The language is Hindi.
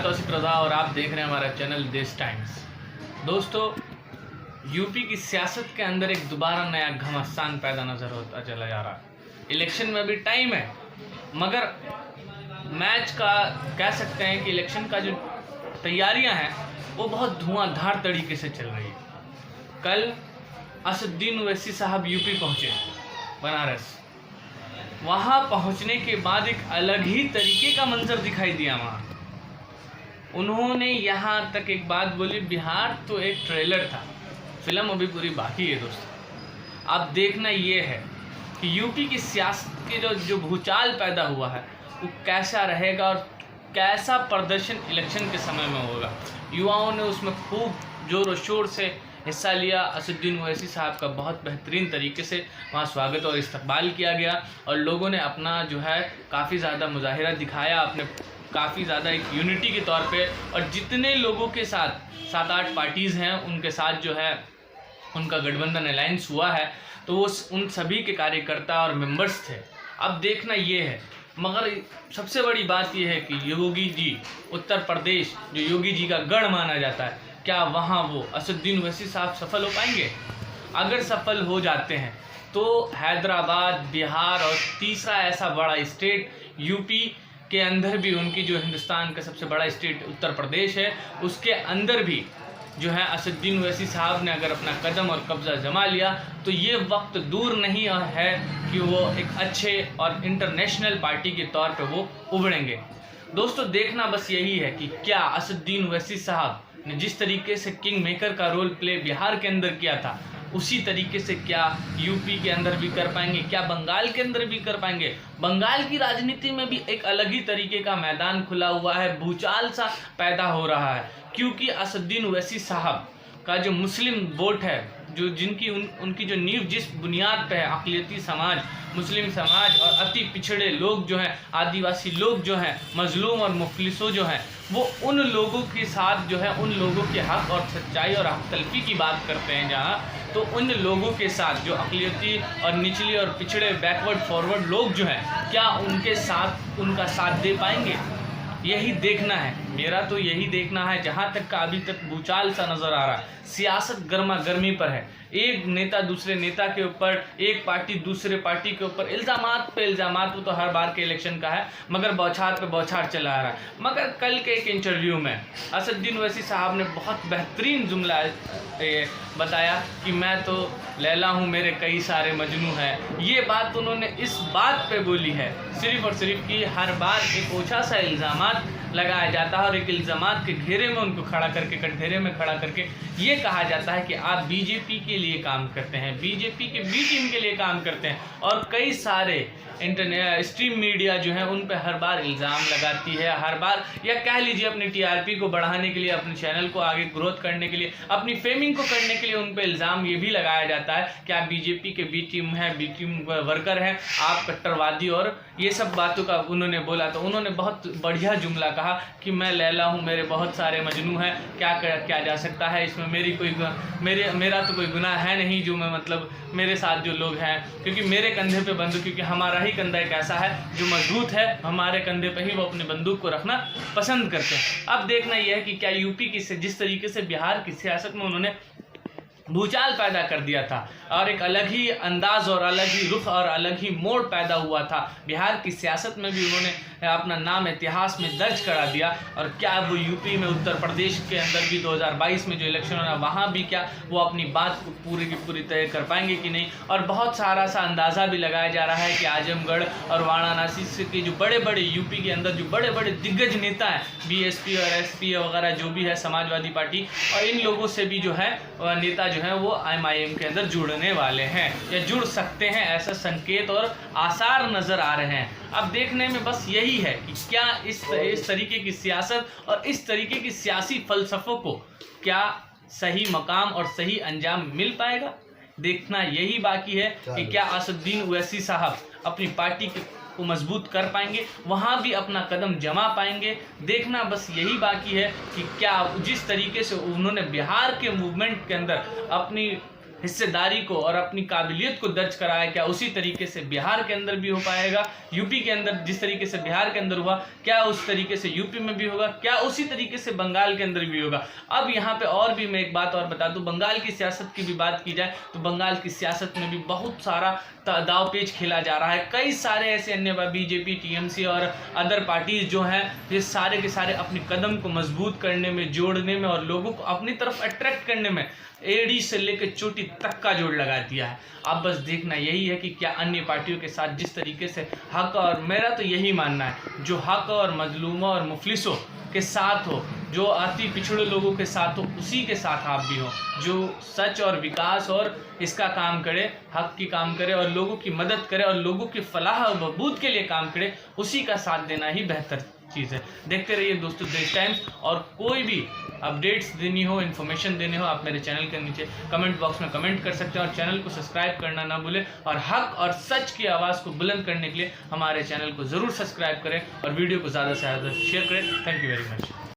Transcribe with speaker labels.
Speaker 1: तौसीफ रज़ा और आप देख रहे हैं हमारा चैनल देश टाइम्स। दोस्तों, यूपी की सियासत के अंदर एक दोबारा नया घमासान पैदा नज़र होता चला जा रहा है। इलेक्शन में अभी टाइम है, मगर मैच का कह सकते हैं कि इलेक्शन का जो तैयारियां हैं वो बहुत धुआंधार तरीके से चल रही है। कल असदुद्दीन ओवैसी साहब यूपी पहुँचे, बनारस। वहाँ पहुँचने के बाद एक अलग ही तरीके का मंजर दिखाई दिया वहाँ। उन्होंने यहाँ तक एक बात बोली, बिहार तो एक ट्रेलर था, फिल्म अभी पूरी बाकी है। दोस्तों, अब देखना ये है कि यूपी की सियासत के जो भूचाल पैदा हुआ है वो कैसा रहेगा और कैसा प्रदर्शन इलेक्शन के समय में होगा। युवाओं ने उसमें खूब जोर और शोर से हिस्सा लिया। असदुद्दीन ओवैसी साहब का बहुत बेहतरीन तरीके से वहाँ स्वागत और इस्तकबाल किया गया और लोगों ने अपना जो है काफ़ी ज़्यादा मुजाहिरा दिखाया, अपने काफ़ी ज़्यादा एक यूनिटी के तौर पे। और जितने लोगों के साथ 7-8 पार्टीज़ हैं उनके साथ जो है उनका गठबंधन अलायंस हुआ है, तो वो उन सभी के कार्यकर्ता और मेंबर्स थे। अब देखना ये है, मगर सबसे बड़ी बात यह है कि योगी जी, उत्तर प्रदेश जो योगी जी का गढ़ माना जाता है, क्या वहाँ वो असदुद्दीन ओवैसी साहब सफल हो पाएंगे? अगर सफल हो जाते हैं तो हैदराबाद, बिहार और तीसरा ऐसा बड़ा स्टेट यूपी के अंदर भी, उनकी जो हिंदुस्तान का सबसे बड़ा स्टेट उत्तर प्रदेश है, उसके अंदर भी जो है असदुद्दीन ओवैसी साहब ने अगर अपना कदम और कब्ज़ा जमा लिया तो ये वक्त दूर नहीं है कि वो एक अच्छे और इंटरनेशनल पार्टी के तौर पे वो उभरेंगे। दोस्तों, देखना बस यही है कि क्या असदुद्दीन ओवैसी साहब ने जिस तरीके से किंग मेकर का रोल प्ले बिहार के अंदर किया था, उसी तरीके से क्या यूपी के अंदर भी कर पाएंगे, क्या बंगाल के अंदर भी कर पाएंगे? बंगाल की राजनीति में भी एक अलग ही तरीके का मैदान खुला हुआ है, भूचाल सा पैदा हो रहा है, क्योंकि असदुद्दीन ओवैसी साहब का जो मुस्लिम वोट है, जो जिनकी उनकी जो नींव जिस बुनियाद पे है, अक़लियती समाज, मुस्लिम समाज और अति पिछड़े लोग जो हैं, आदिवासी लोग जो हैं, मजलूम और मुफलिसों जो हैं, वो उन लोगों के साथ जो है उन लोगों के हक और सच्चाई और हक तलफी की बात करते हैं जहाँ, तो उन लोगों के साथ जो अक़लियती और निचली और पिछड़े बैकवर्ड फॉरवर्ड लोग जो हैं, क्या उनके साथ उनका साथ दे पाएंगे? यही देखना है, मेरा तो यही देखना है। जहाँ तक का अभी तक भूचाल सा नज़र आ रहा है, सियासत गर्मा गर्मी पर है, एक नेता दूसरे नेता के ऊपर, एक पार्टी दूसरे पार्टी के ऊपर इल्ज़ामात पे इल्ज़ामात। वो तो हर बार के इलेक्शन का है, मगर बौछार पे बौछार चला आ रहा है। मगर कल के एक इंटरव्यू में असदुद्दीन ओवैसी साहब ने बहुत बेहतरीन जुमला बताया कि मैं तो लैला हूँ, मेरे कई सारे मजनू हैं। ये बात उन्होंने इस बात पे बोली है सिर्फ़ और सिर्फ कि हर बार एक ओछा सा इल्ज़ामात लगाया जाता है और एक इल्ज़ामात के घेरे में उनको खड़ा करके, कटघरे में खड़ा करके ये कहा जाता है कि आप बीजेपी के लिए काम करते हैं, बीजेपी के बी टीम के लिए काम करते हैं। और कई सारे स्ट्रीम मीडिया जो है उन पे हर बार इल्ज़ाम लगाती है, हर बार, या कह लीजिए अपनी टीआरपी को बढ़ाने के लिए, अपने चैनल को आगे ग्रोथ करने के लिए, अपनी फेमिंग को करने के लिए उन पे इल्ज़ाम ये भी लगाया जाता है कि आप बीजेपी के बी टीम है, बी टीम वर्कर हैं, आप कट्टरवादी, और ये सब बातों का उन्होंने बोला। तो उन्होंने बहुत बढ़िया जुमला कहा कि मैं लैला हूँ, मेरे बहुत सारे मजनू हैं, क्या जा सकता है इसमें? मेरा तो कोई गुनाह है नहीं जो मैं, मतलब मेरे साथ जो लोग हैं, क्योंकि मेरे कंधे पे बंदूक, क्योंकि हमारा ही कंधा एक ऐसा है जो मजबूत है, हमारे कंधे पे ही वो अपने बंदूक को रखना पसंद करते हैं। अब देखना यह है कि क्या यूपी की जिस तरीके से बिहार की सियासत में उन्होंने भूचाल पैदा कर दिया था और एक अलग ही अंदाज और अलग ही रुख और अलग ही मोड़ पैदा हुआ था, बिहार की सियासत में भी उन्होंने अपना नाम इतिहास में दर्ज करा दिया। और क्या वो यूपी में, उत्तर प्रदेश के अंदर भी 2022 में जो इलेक्शन होना, वहाँ भी क्या वो अपनी बात को पूरी की पूरी तय कर पाएंगे कि नहीं? और बहुत सारा सा अंदाज़ा भी लगाया जा रहा है कि आजमगढ़ और वाराणसी के जो बड़े बड़े यूपी के अंदर जो बड़े बड़े दिग्गज नेता हैं, बीएसपी और एसपी वगैरह जो भी है, समाजवादी पार्टी, और इन लोगों से भी जो है नेता जो है वो एमआईएम के अंदर जुड़ने वाले हैं या जुड़ सकते हैं, ऐसा संकेत और आसार नज़र आ रहे हैं। अब देखने में बस यही है कि क्या इस तरीके की सियासत और इस तरीके की सियासी फलसफों को क्या सही मकाम और सही अंजाम मिल पाएगा? देखना यही बाकी है कि क्या असदुद्दीन ओवैसी साहब अपनी पार्टी को मजबूत कर पाएंगे, वहाँ भी अपना कदम जमा पाएंगे। देखना बस यही बाकी है कि क्या जिस तरीके से उन्होंने बिहार के मूवमेंट के अंदर अपनी हिस्सेदारी को और अपनी काबिलियत को दर्ज कराया, क्या उसी तरीके से बिहार के अंदर भी हो पाएगा? यूपी के अंदर जिस तरीके से बिहार के अंदर हुआ, क्या उस तरीके से यूपी में भी होगा? क्या उसी तरीके से बंगाल के अंदर भी होगा? अब यहाँ पे और भी मैं एक बात और बता दूं, बंगाल की सियासत की भी बात की जाए तो बंगाल की सियासत में भी बहुत सारा दाव पेच खेला जा रहा है। कई सारे ऐसे अन्य बीजेपी, टीएमसी और अदर पार्टीज जो हैं, ये सारे के सारे अपने कदम को मजबूत करने में, जोड़ने में और लोगों को अपनी तरफ अट्रैक्ट करने में एड़ी से लेकर चोटी तक का जोड़ लगा दिया है। अब बस देखना यही है कि क्या अन्य पार्टियों के साथ जिस तरीके से हक, और मेरा तो यही मानना है, जो हक और मजलूमों और मुफलिसों के साथ हो, जो अति पिछड़े लोगों के साथ हो, उसी के साथ आप भी हो, जो सच और विकास और इसका काम करे, हक की काम करे और लोगों की मदद करे और लोगों की फलाह और बहबूद के लिए काम करे, उसी का साथ देना ही बेहतर चीज़ है। देखते रहिए दोस्तों देश टाइम्स, और कोई भी अपडेट्स देनी हो, इन्फॉर्मेशन देने हो, आप मेरे चैनल के नीचे कमेंट बॉक्स में कमेंट कर सकते हैं और चैनल को सब्सक्राइब करना ना भूलें, और हक और सच की आवाज़ को बुलंद करने के लिए हमारे चैनल को ज़रूर सब्सक्राइब करें और वीडियो को ज़्यादा से ज़्यादा शेयर करें। Thank you very much.